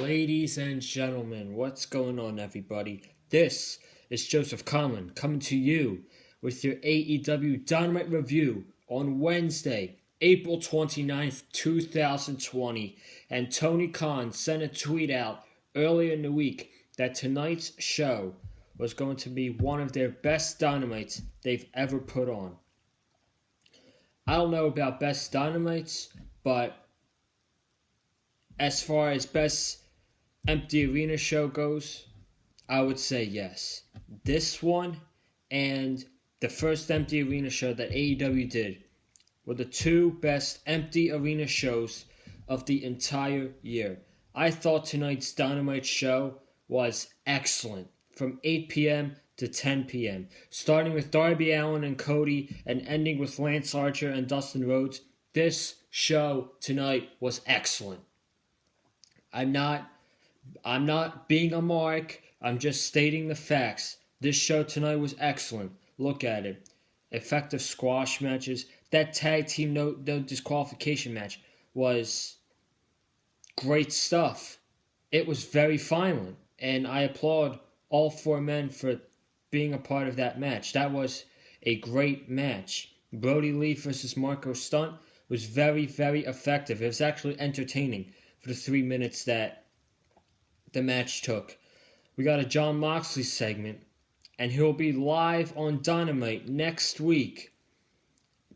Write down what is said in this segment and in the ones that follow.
Ladies and gentlemen, what's going on, everybody? This is Joseph Conlon coming to you with your AEW Dynamite review on Wednesday, April 29th, 2020. And Tony Khan sent a tweet out earlier in the week that tonight's show was going to be one of their best Dynamites they've ever put on. I don't know about best Dynamites, but as far as best empty arena show goes, I would say yes. This one and the first empty arena show that AEW did were the two best empty arena shows of the entire year. I thought tonight's Dynamite show was excellent from 8 p.m. to 10 p.m. Starting with Darby Allin and Cody and ending with Lance Archer and Dustin Rhodes. This show tonight was excellent. I'm not being a mark. I'm just stating the facts. This show tonight was excellent. Look at it. Effective squash matches. That tag team no disqualification match was great stuff. It was very violent. And I applaud all four men for being a part of that match. That was a great match. Brody Lee versus Marco Stunt was very, very effective. It was actually entertaining for the 3 minutes that the match took. We got a Jon Moxley segment, and he'll be live on Dynamite next week.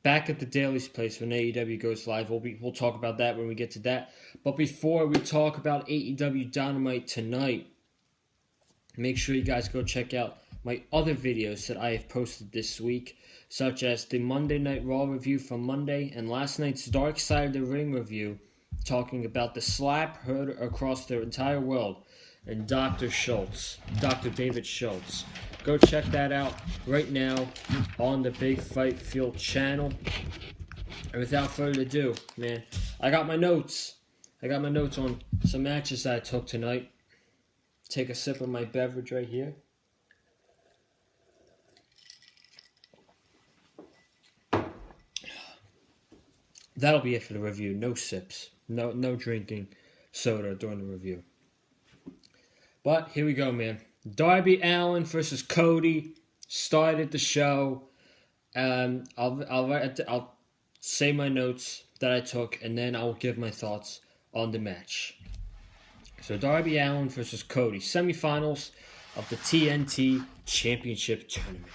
Back at the Daily's place when AEW goes live. We'll talk about that when we get to that. But before we talk about AEW Dynamite tonight, make sure you guys go check out my other videos that I have posted this week, such as the Monday Night Raw review from Monday and last night's Dark Side of the Ring review, talking about the slap heard across the entire world, and Dr. David Schultz. Go check that out right now on the Big Fight Field channel. And without further ado, man, I got my notes. On some matches that I took tonight. Take a sip of my beverage right here. That'll be it for the review. No sips. No drinking soda during the review. But here we go, man. Darby Allin versus Cody started the show. I'll say my notes that I took, and then I'll give my thoughts on the match. So Darby Allin versus Cody, semifinals of the TNT Championship Tournament.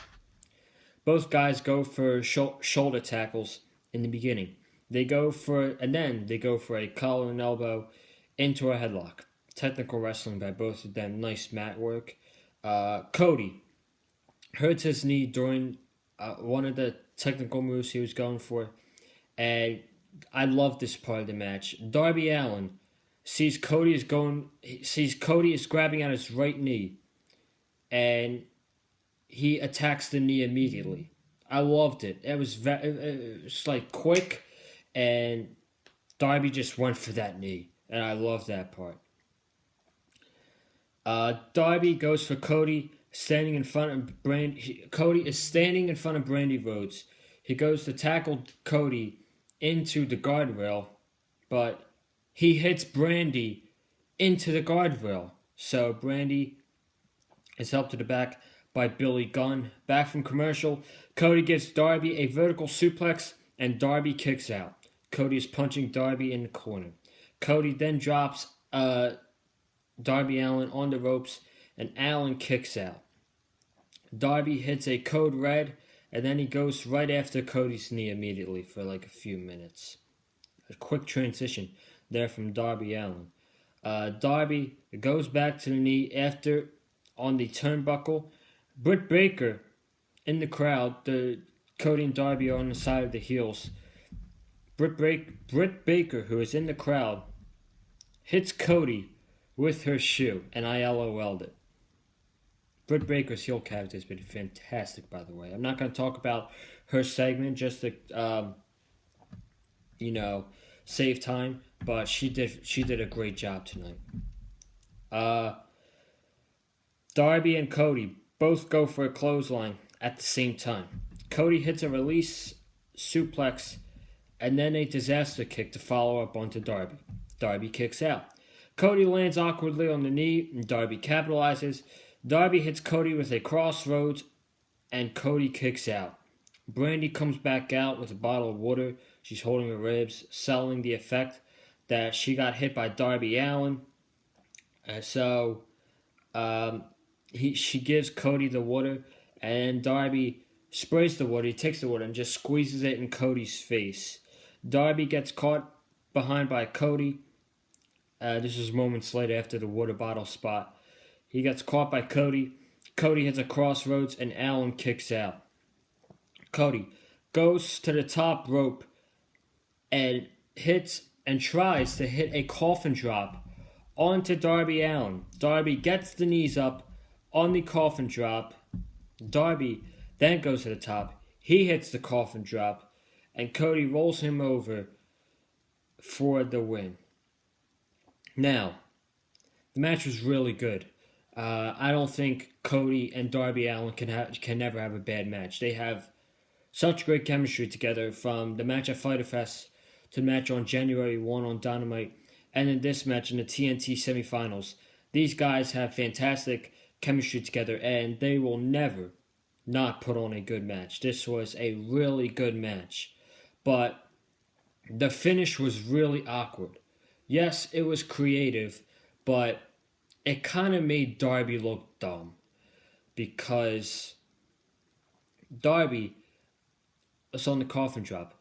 Both guys go for shoulder tackles in the beginning. They go for a collar and elbow into a headlock. Technical wrestling by both of them. Nice mat work. Cody hurts his knee during one of the technical moves he was going for. And I love this part of the match. Darby Allin sees Cody is grabbing at his right knee. And he attacks the knee immediately. I loved it. It was like quick. And Darby just went for that knee. And I love that part. Darby goes for Cody, standing in front of Cody is standing in front of Brandy Rhodes. He goes to tackle Cody into the guardrail, but he hits Brandy into the guardrail. So Brandy is helped to the back by Billy Gunn. Back from commercial, Cody gives Darby a vertical suplex, and Darby kicks out. Cody is punching Darby in the corner. Cody then drops Darby Allin on the ropes, and Allin kicks out. Darby hits a code red, and then he goes right after Cody's knee immediately for like a few minutes. A quick transition there from Darby Allin. Darby goes back to the knee after on the turnbuckle. Britt Baker in the crowd. The Cody and Darby are on the side of the heels. Britt Baker, who is in the crowd, hits Cody with her shoe, and I LOL'd it. Britt Baker's heel character has been fantastic, by the way. I'm not going to talk about her segment just to, save time, but she did a great job tonight. Darby and Cody both go for a clothesline at the same time. Cody hits a release suplex and then a disaster kick to follow up onto Darby. Darby kicks out. Cody lands awkwardly on the knee, and Darby capitalizes. Darby hits Cody with a crossroads, and Cody kicks out. Brandy comes back out with a bottle of water. She's holding her ribs, selling the effect that she got hit by Darby Allin. So she gives Cody the water, and Darby sprays the water. He takes the water and just squeezes it in Cody's face. Darby gets caught behind by Cody. This is moments later after the water bottle spot. He gets caught by Cody. Cody hits a crossroads, and Allin kicks out. Cody goes to the top rope and hits and tries to hit a coffin drop onto Darby Allin. Darby gets the knees up on the coffin drop. Darby then goes to the top. He hits the coffin drop, and Cody rolls him over for the win. Now, the match was really good. I don't think Cody and Darby Allin can never have a bad match. They have such great chemistry together, from the match at Fyter Fest to the match on January 1 on Dynamite, and in this match in the TNT semifinals. These guys have fantastic chemistry together, and they will never not put on a good match. This was a really good match, but the finish was really awkward. Yes, it was creative, but it kind of made Darby look dumb, because Darby was on the coffin drop.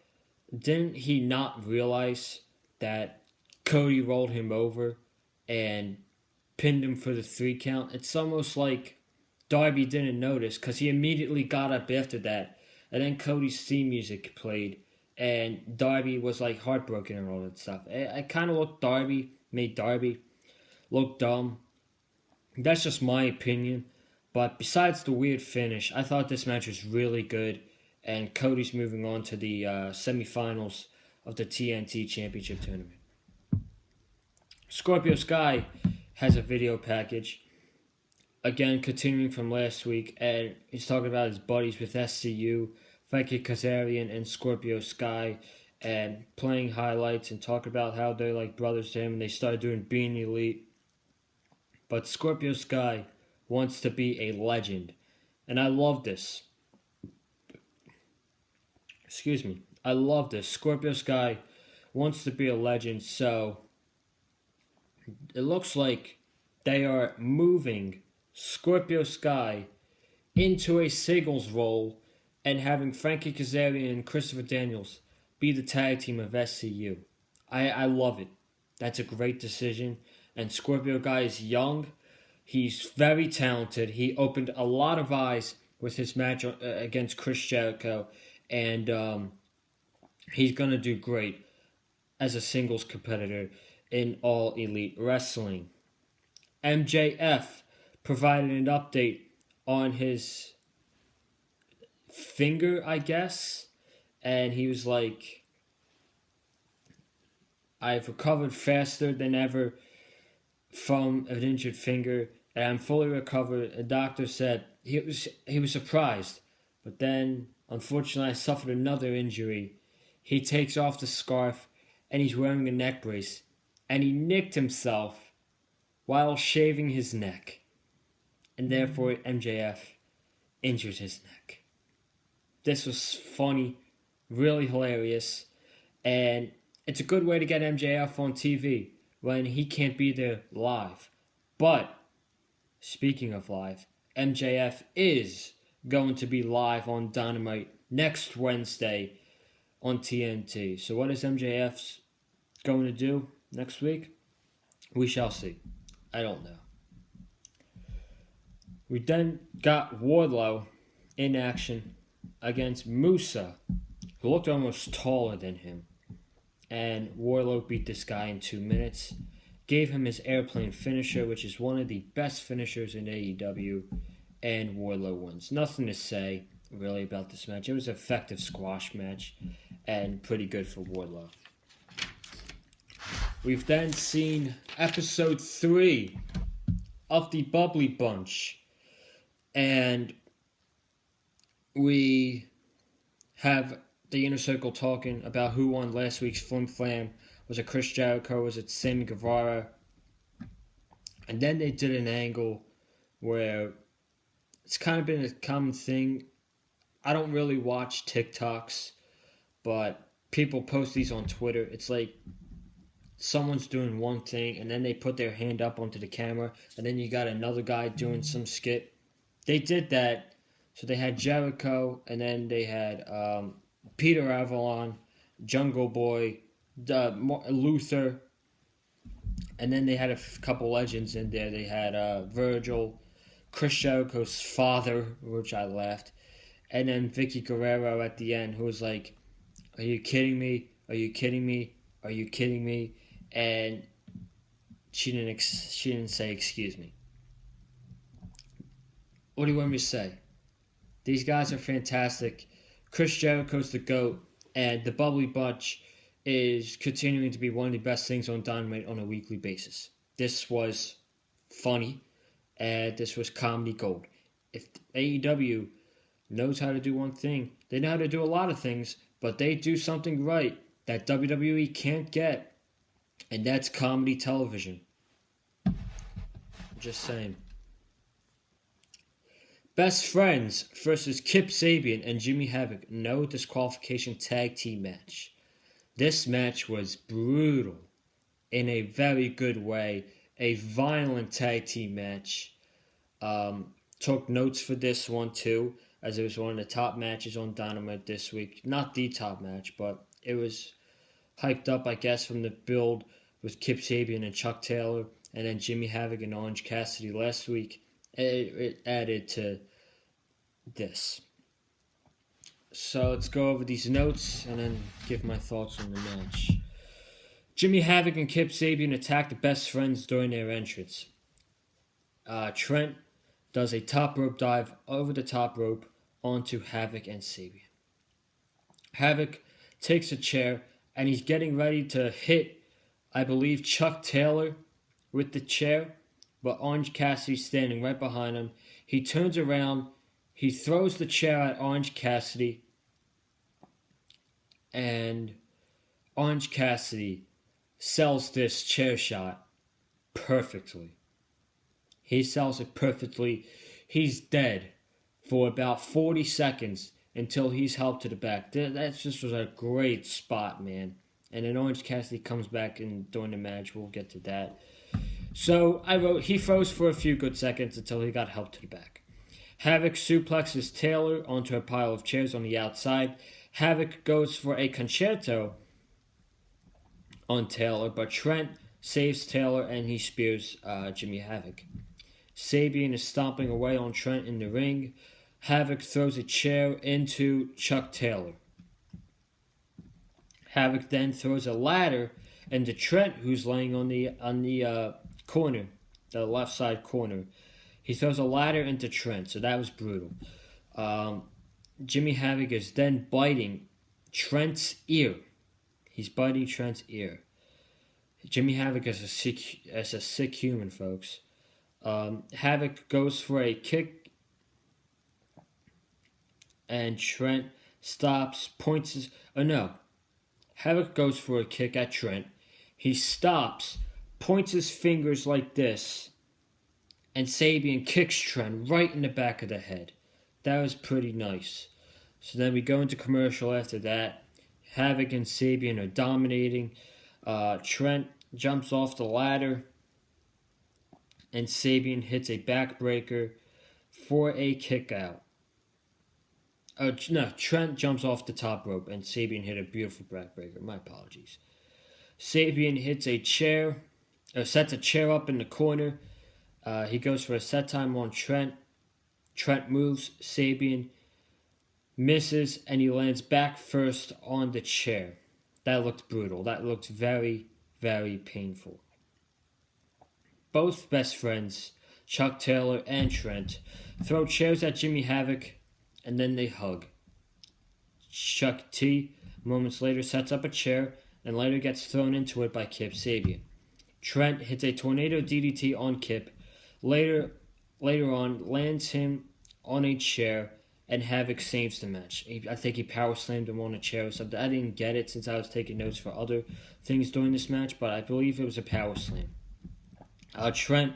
Didn't he not realize that Cody rolled him over and pinned him for the 3 count? It's almost like Darby didn't notice, because he immediately got up after that, and then Cody's theme music played, and Darby was like heartbroken and all that stuff. It kind of made Darby look dumb. That's just my opinion. But besides the weird finish, I thought this match was really good, and Cody's moving on to the semifinals of the TNT Championship Tournament. Scorpio Sky has a video package. Again, continuing from last week, and he's talking about his buddies with SCU, Frankie Kazarian and Scorpio Sky, and playing highlights and talk about how they're like brothers to him, and they started doing Being Elite. But Scorpio Sky wants to be a legend, and I love this. I love this. Scorpio Sky wants to be a legend, so it looks like they are moving Scorpio Sky into a singles role and having Frankie Kazarian and Christopher Daniels be the tag team of SCU. I love it. That's a great decision. And Scorpio Guy is young. He's very talented. He opened a lot of eyes with his match against Chris Jericho. And he's going to do great as a singles competitor in All Elite Wrestling. MJF provided an update on his finger, I guess. And he was like, I've recovered faster than ever from an injured finger, and I'm fully recovered. A doctor said he was surprised, but then unfortunately I suffered another injury. He takes off the scarf, and he's wearing a neck brace, and he nicked himself while shaving his neck, and therefore MJF injured his neck. This was funny, really hilarious, and it's a good way to get MJF on TV when he can't be there live. But, speaking of live, MJF is going to be live on Dynamite next Wednesday on TNT. So what is MJF going to do next week? We shall see. I don't know. We then got Wardlow in action against Musa, who looked almost taller than him. And Wardlow beat this guy in 2 minutes. Gave him his airplane finisher, which is one of the best finishers in AEW. And Wardlow wins. Nothing to say, really, about this match. It was an effective squash match. And pretty good for Wardlow. We've then seen episode 3 of the Bubbly Bunch. And we have the Inner Circle talking about who won last week's Flim Flam. Was it Chris Jericho? Was it Sammy Guevara? And then they did an angle where it's kind of been a common thing. I don't really watch TikToks, but people post these on Twitter. It's like someone's doing one thing and then they put their hand up onto the camera and then you got another guy doing some skit. They did that. So they had Jericho and then they had Peter Avalon, Jungle Boy, Luther, and then they had a couple legends in there. They had Virgil, Chris Jericho's father, which I laughed, and then Vicky Guerrero at the end, who was like, "Are you kidding me? Are you kidding me? Are you kidding me?" And she didn't say excuse me. What do you want me to say? These guys are fantastic. Chris Jericho's the GOAT, and the Bubbly Bunch is continuing to be one of the best things on Dynamite on a weekly basis. This was funny, and this was comedy gold. If AEW knows how to do one thing, they know how to do a lot of things, but they do something right that WWE can't get, and that's comedy television. Just saying. Best Friends versus Kip Sabian and Jimmy Havoc. No disqualification tag team match. This match was brutal in a very good way. A violent tag team match. Took notes for this one too, as it was one of the top matches on Dynamite this week. Not the top match, but it was hyped up, I guess, from the build with Kip Sabian and Chuck Taylor, and then Jimmy Havoc and Orange Cassidy last week. It added to this. So let's go over these notes and then give my thoughts on the match. Jimmy Havoc and Kip Sabian attack the Best Friends during their entrance. Trent does a top rope dive over the top rope onto Havoc and Sabian. Havoc takes a chair and he's getting ready to hit, I believe, Chuck Taylor with the chair, but Orange Cassidy's standing right behind him. He turns around, he throws the chair at Orange Cassidy, and Orange Cassidy sells this chair shot perfectly. He sells it perfectly. He's dead for about 40 seconds until he's helped to the back. That just was a great spot, man. And then Orange Cassidy comes back and during the match. We'll get to that. So I wrote, he froze for a few good seconds until he got helped to the back. Havoc suplexes Taylor onto a pile of chairs on the outside. Havoc goes for a concerto on Taylor, but Trent saves Taylor and he spears Jimmy Havoc. Sabian is stomping away on Trent in the ring. Havoc throws a chair into Chuck Taylor. Havoc then throws a ladder into Trent, who's laying on the corner, the left side corner. He throws a ladder into Trent, so that was brutal. Jimmy Havoc is then biting Trent's ear. He's biting Trent's ear. Jimmy Havoc is a sick human, folks. Havoc goes for a kick, and Trent stops, points his... Oh, no. Havoc goes for a kick at Trent. He stops, points his fingers like this, and Sabian kicks Trent right in the back of the head. That was pretty nice. So then we go into commercial after that. Havoc and Sabian are dominating. Trent jumps off the ladder, and Sabian hits a backbreaker for a kick out. Trent jumps off the top rope, and Sabian hit a beautiful backbreaker. My apologies. Sabian hits a chair, sets a chair up in the corner. He goes for a set time on Trent. Trent moves. Sabian misses, and he lands back first on the chair. That looked brutal. That looked very, very painful. Both Best Friends, Chuck Taylor and Trent, throw chairs at Jimmy Havoc, and then they hug. Chuck T, moments later, sets up a chair, and later gets thrown into it by Kip Sabian. Trent hits a tornado DDT on Kip. Later on, lands him on a chair, and Havoc saves the match. I think he power slammed him on a chair or something. I didn't get it since I was taking notes for other things during this match, but I believe it was a power slam. Trent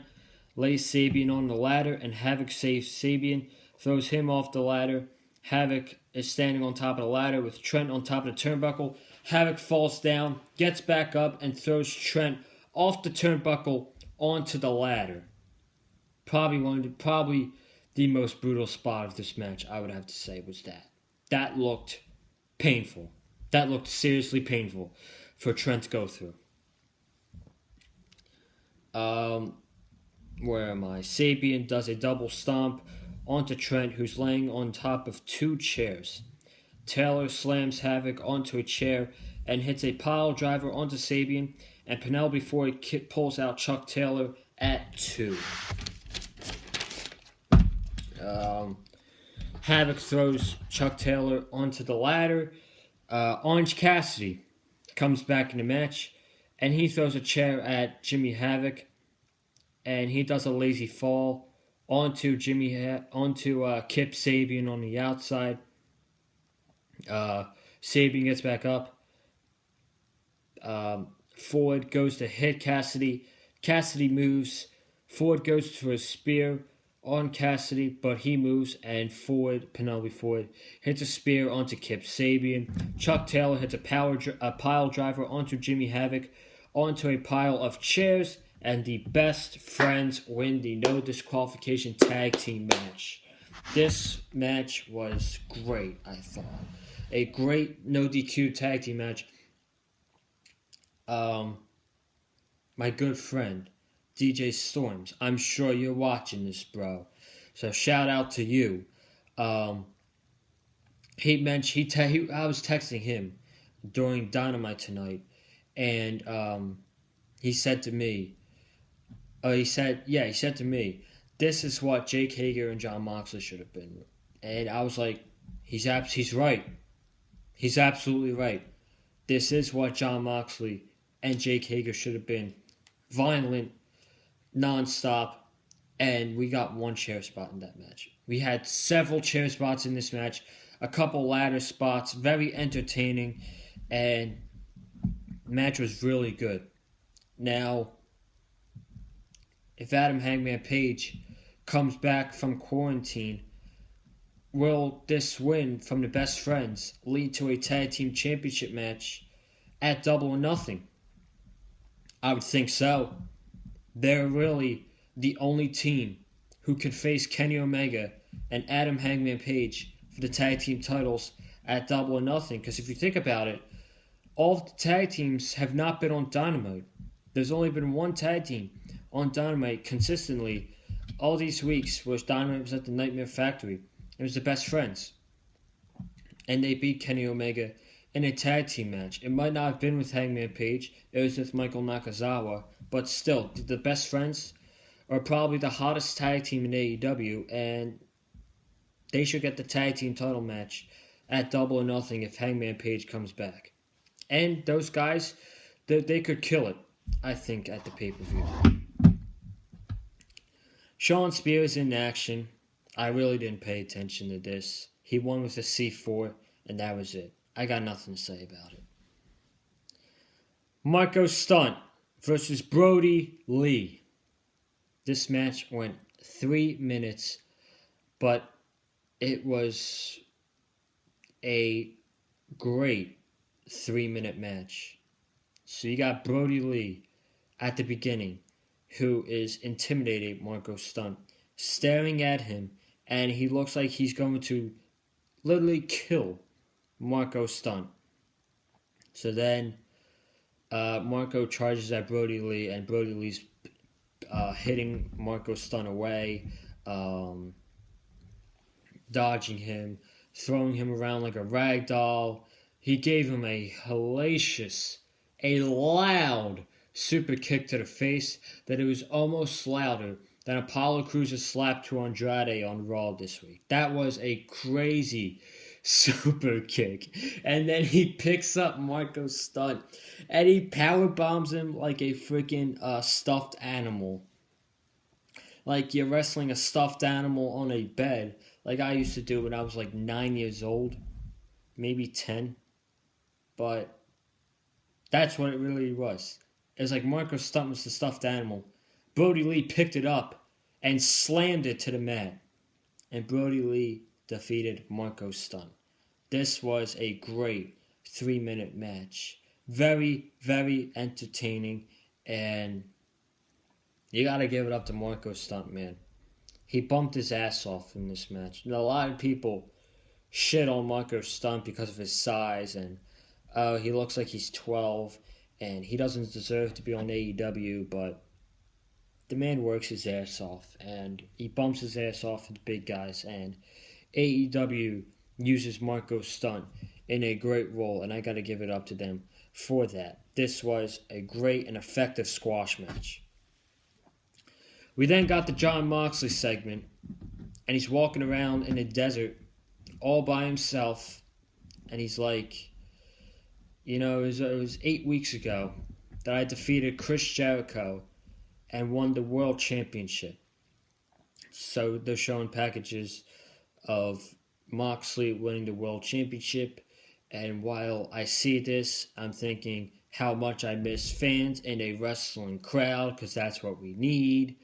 lays Sabian on the ladder, and Havoc saves Sabian, throws him off the ladder. Havoc is standing on top of the ladder with Trent on top of the turnbuckle. Havoc falls down, gets back up, and throws Trent off the turnbuckle onto the ladder. Probably the most brutal spot of this match, I would have to say, was that. That looked painful. That looked seriously painful for Trent to go through. Where am I? Sabian does a double stomp onto Trent, who's laying on top of two chairs. Taylor slams Havoc onto a chair and hits a pile driver onto Sabian, and Penelope Ford pulls out Chuck Taylor at 2. Havoc throws Chuck Taylor onto the ladder. Orange Cassidy comes back in the match, and he throws a chair at Jimmy Havoc, and he does a lazy fall onto Kip Sabian on the outside. Sabian gets back up. Ford goes to hit Cassidy. Cassidy moves. Ford goes for a spear on Cassidy, but he moves, and Penelope Ford, hits a spear onto Kip Sabian. Chuck Taylor hits a pile driver onto Jimmy Havoc, onto a pile of chairs, and the Best Friends win the no disqualification tag team match. This match was great, I thought. A great no DQ tag team match. My good friend, DJ Storms, I'm sure you're watching this, bro. So shout out to you. I was texting him during Dynamite tonight, and he said to me, this is what Jake Hager and Jon Moxley should have been. And I was like, he's right. He's absolutely right. This is what Jon Moxley and Jake Hager should have been. Violent, non-stop, and we got one chair spot in that match. We had several chair spots in this match, a couple ladder spots, very entertaining, and the match was really good. Now, if Adam Hangman Page comes back from quarantine, will this win from the Best Friends lead to a tag team championship match at Double or Nothing? I would think so. They're really the only team who could face Kenny Omega and Adam Hangman Page for the tag team titles at Double or Nothing. Because if you think about it, all of the tag teams have not been on Dynamite. There's only been one tag team on Dynamite consistently all these weeks where Dynamite was at the Nightmare Factory. It was the Best Friends. And they beat Kenny Omega in a tag team match. It might not have been with Hangman Page. It was with Michael Nakazawa. But still, the Best Friends are probably the hottest tag team in AEW. And they should get the tag team title match at Double or Nothing if Hangman Page comes back. And those guys, they could kill it, I think, at the pay-per-view. Shawn Spears in action. I really didn't pay attention to this. He won with a C4, and that was it. I got nothing to say about it. Marco Stunt versus Brody Lee. This match went 3 minutes, but it was a great 3-minute match. So you got Brody Lee at the beginning, who is intimidating Marco Stunt, staring at him, and he looks like he's going to literally kill Marco Stunt. So then Marco charges at Brody Lee, and Brody Lee's hitting Marco Stunt away, dodging him, throwing him around like a rag doll. He gave him a loud super kick to the face that it was almost louder than Apollo Crews' slap to Andrade on Raw this week. That was a crazy super kick. And then he picks up Marco Stunt and he power bombs him like a freaking stuffed animal. Like you're wrestling a stuffed animal on a bed, like I used to do when I was like 9 years old, maybe 10. But that's what it really was. It was like Marco Stunt was the stuffed animal. Brody Lee picked it up and slammed it to the mat. And Brody Lee defeated Marco Stunt. This was a great 3-minute match. Very, very entertaining, and you gotta give it up to Marco Stunt, man. He bumped his ass off in this match. And a lot of people shit on Marco Stunt because of his size, and he looks like he's 12, and he doesn't deserve to be on AEW, but the man works his ass off, and he bumps his ass off with the big guys, and AEW uses Marco Stunt in a great role, and I gotta give it up to them for that. This was a great and effective squash match. We then got the Jon Moxley segment, and he's walking around in the desert all by himself, and he's like, it was 8 weeks ago that I defeated Chris Jericho and won the World Championship. So they're showing packages of Moxley winning the World Championship, and while I see this, I'm thinking how much I miss fans in a wrestling crowd, because that's what we need.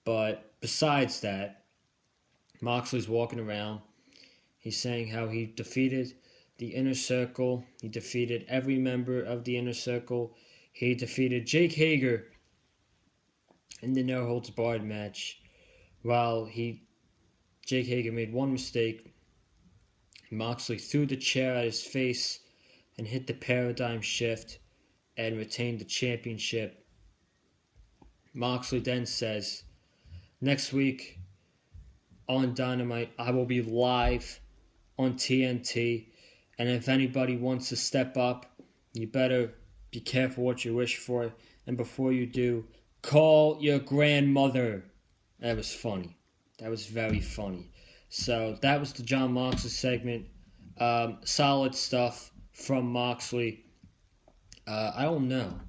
But besides that, Moxley's walking around. He's saying how he defeated the Inner Circle. He defeated every member of the Inner Circle. He defeated Jake Hager in the No Holds Barred match. While Jake Hager made one mistake, Moxley threw the chair at his face and hit the paradigm shift and retained the championship. Moxley then says, next week on Dynamite, I will be live on TNT, and if anybody wants to step up, you better be careful what you wish for, and before you do, call your grandmother. That was funny. That was very funny. So that was the Jon Moxley segment. Solid stuff from Moxley. I don't know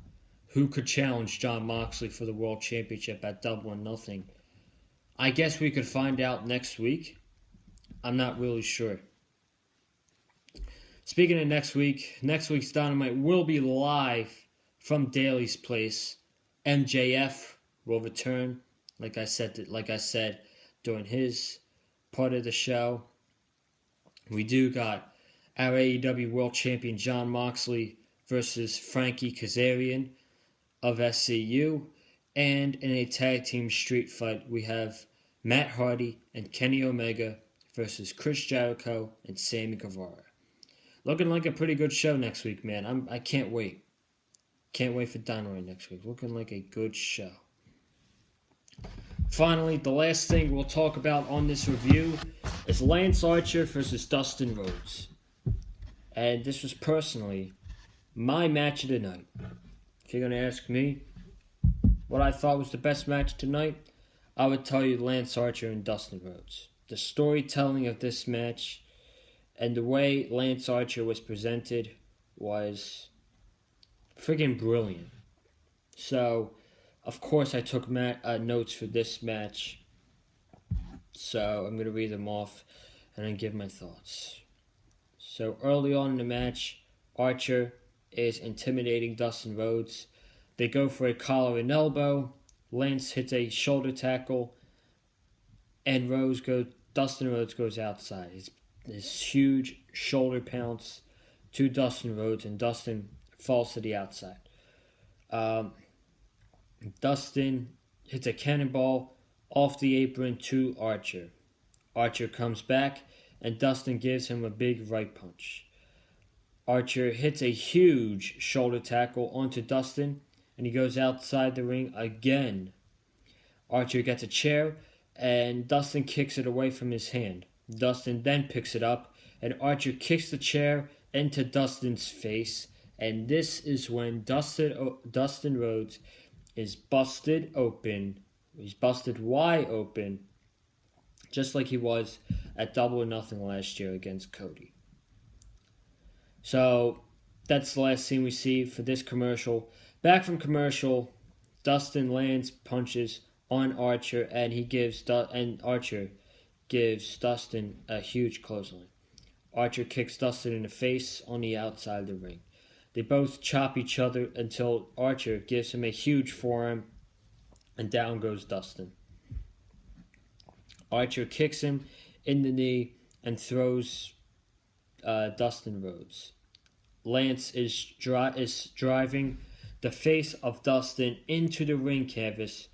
who could challenge Jon Moxley for the World Championship at Double or Nothing. I guess we could find out next week. I'm not really sure. Speaking of next week's Dynamite will be live from Daly's place. MJF will return, like I said during his part of the show. We do got our AEW World Champion Jon Moxley versus Frankie Kazarian of SCU. And in a tag team street fight, we have Matt Hardy and Kenny Omega versus Chris Jericho and Sammy Guevara. Looking like a pretty good show next week, man. I can't wait. Can't wait for Dynamite next week. Looking like a good show. Finally, the last thing we'll talk about on this review is Lance Archer versus Dustin Rhodes. And this was personally my match of the night. If you're going to ask me what I thought was the best match tonight, I would tell you Lance Archer and Dustin Rhodes. The storytelling of this match and the way Lance Archer was presented was friggin' brilliant. So, of course, I took notes for this match. So, I'm going to read them off and then give my thoughts. So, early on in the match, Archer is intimidating Dustin Rhodes. They go for a collar and elbow. Lance hits a shoulder tackle. And Dustin Rhodes goes outside. His huge shoulder pounce to Dustin Rhodes, and Dustin falls to the outside. Dustin hits a cannonball off the apron to Archer. Archer comes back, and Dustin gives him a big right punch. Archer hits a huge shoulder tackle onto Dustin, and he goes outside the ring again. Archer gets a chair, and Dustin kicks it away from his hand. Dustin then picks it up, and Archer kicks the chair into Dustin's face, and this is when Dustin Rhodes is busted open. He's busted wide open, just like he was at Double or Nothing last year against Cody. So that's the last scene we see for this commercial. Back from commercial, Dustin lands punches on Archer, and Archer gives Dustin a huge clothesline. Archer kicks Dustin in the face on the outside of the ring. They both chop each other until Archer gives him a huge forearm, and down goes Dustin. Archer kicks him in the knee and throws Dustin Rhodes. Lance is driving the face of Dustin into the ring canvas.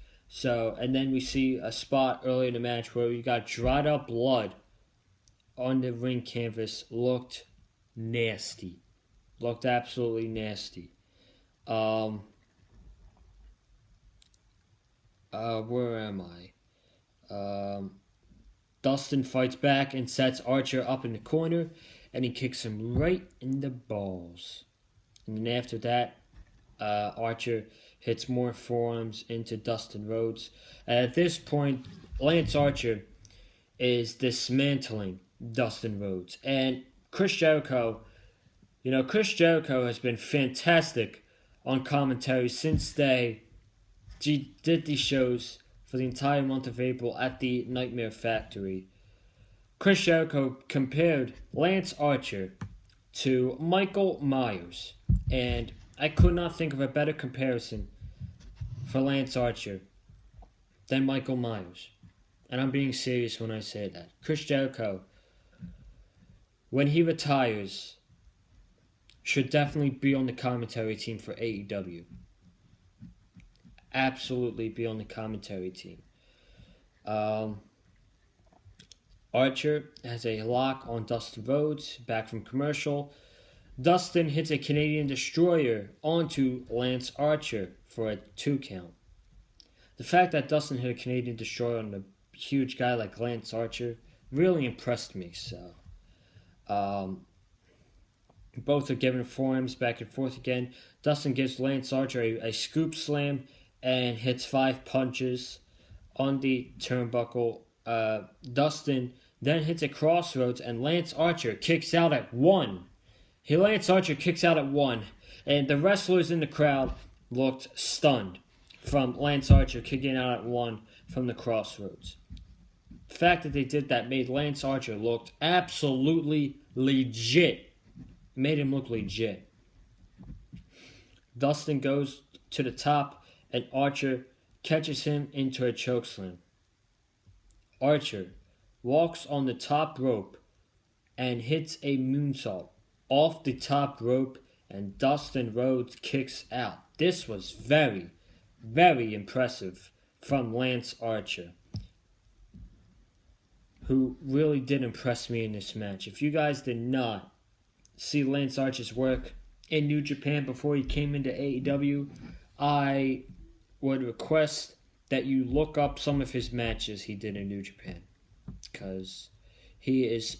And then we see a spot early in the match where we got dried up blood on the ring canvas. Looked nasty. Looked absolutely nasty. Where am I? Dustin fights back and sets Archer up in the corner, and he kicks him right in the balls. And then after that, Archer hits more forearms into Dustin Rhodes. And at this point, Lance Archer is dismantling Dustin Rhodes. And Chris Jericho has been fantastic on commentary since they did these shows for the entire month of April at the Nightmare Factory. Chris Jericho compared Lance Archer to Michael Myers, and I could not think of a better comparison for Lance Archer than Michael Myers. And I'm being serious when I say that. Chris Jericho, when he retires, should definitely be on the commentary team for AEW. Absolutely be on the commentary team. Archer has a lock on Dustin Rhodes, back from commercial. Dustin hits a Canadian Destroyer onto Lance Archer for a 2 count. The fact that Dustin hit a Canadian Destroyer on a huge guy like Lance Archer really impressed me. Both are given forearms back and forth again. Dustin gives Lance Archer a scoop slam and hits 5 punches on the turnbuckle. Dustin then hits a crossroads, and Lance Archer kicks out at 1. Lance Archer kicks out at 1, and the wrestlers in the crowd looked stunned from Lance Archer kicking out at 1 from the crossroads. The fact that they did that made Lance Archer look absolutely legit. Made him look legit. Dustin goes to the top, and Archer catches him into a chokeslam. Archer walks on the top rope and hits a moonsault off the top rope, and Dustin Rhodes kicks out. This was very, very impressive from Lance Archer, who really did impress me in this match. If you guys did not see Lance Archer's work in New Japan before he came into AEW, I would request that you look up some of his matches he did in New Japan, because he is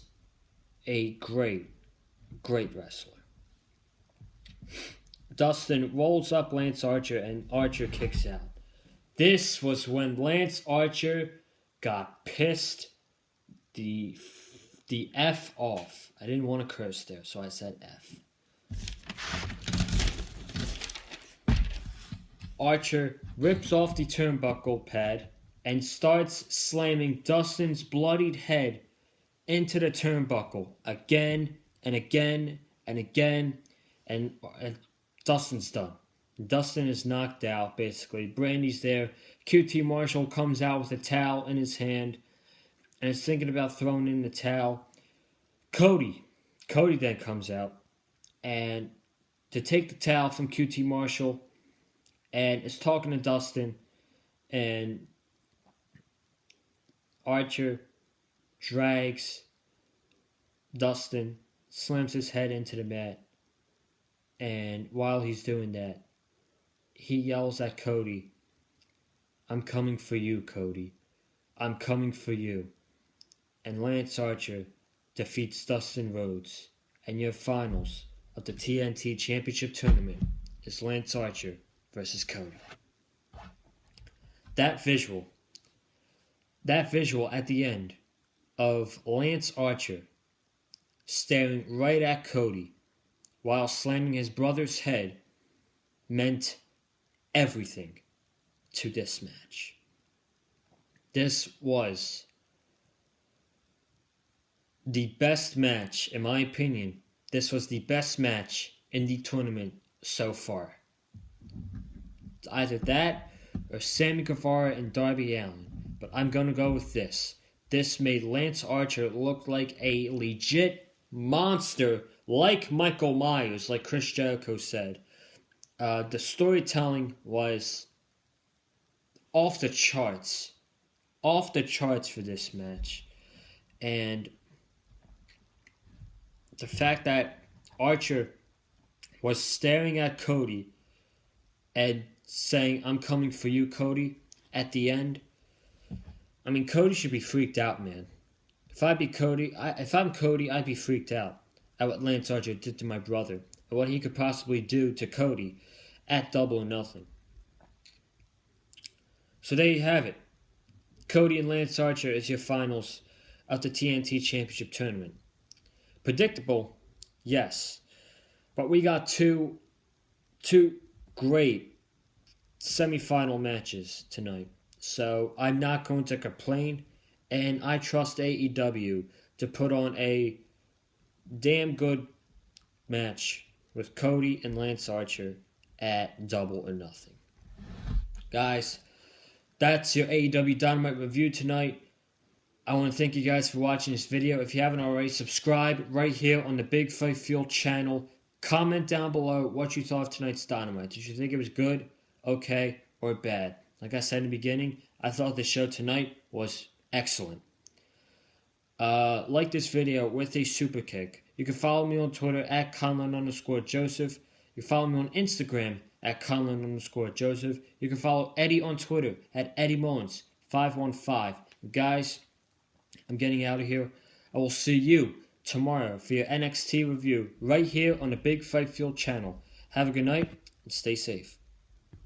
a great wrestler. Dustin rolls up Lance Archer, and Archer kicks out. This was when Lance Archer got pissed the F off. I didn't want to curse there, so I said F. Archer rips off the turnbuckle pad and starts slamming Dustin's bloodied head into the turnbuckle again and again and again, and Dustin's done. Dustin is knocked out, basically. Brandy's there. QT Marshall comes out with a towel in his hand and is thinking about throwing in the towel. Cody then comes out and to take the towel from QT Marshall and is talking to Dustin, and Archer drags Dustin, slams his head into the mat, and while he's doing that, he yells at Cody, "I'm coming for you, Cody. I'm coming for you." And Lance Archer defeats Dustin Rhodes, and your finals of the TNT Championship Tournament is Lance Archer versus Cody. That visual at the end of Lance Archer staring right at Cody while slamming his brother's head meant everything to this match. This was the best match, in my opinion. This was the best match in the tournament so far. Either that or Sammy Guevara and Darby Allin. But I'm going to go with this. this made Lance Archer look like a legit monster, like Michael Myers, like Chris Jericho said. The storytelling was off the charts. Off the charts for this match. And the fact that Archer was staring at Cody and saying, "I'm coming for you, Cody," at the end. I mean, Cody should be freaked out, man. If I'm Cody, I'd be freaked out at what Lance Archer did to my brother and what he could possibly do to Cody at Double or Nothing. So there you have it. Cody and Lance Archer is your finals of the TNT Championship Tournament. Predictable, yes, but we got two great semifinal matches tonight. So I'm not going to complain, and I trust AEW to put on a damn good match with Cody and Lance Archer at Double or Nothing. Guys, that's your AEW Dynamite review tonight. I want to thank you guys for watching this video. If you haven't already, subscribe right here on the Big Fight Fuel channel. Comment down below what you thought of tonight's Dynamite. Did you think it was good, okay, or bad? Like I said in the beginning, I thought the show tonight was excellent. Like this video with a super kick. You can follow me on Twitter at Conlon_Joseph. You can follow me on Instagram at Conlon_Joseph. You can follow Eddie on Twitter at Eddie Mullins515. Guys, I'm getting out of here. I will see you tomorrow for your NXT review right here on the Big Fight Fuel channel. Have a good night and stay safe.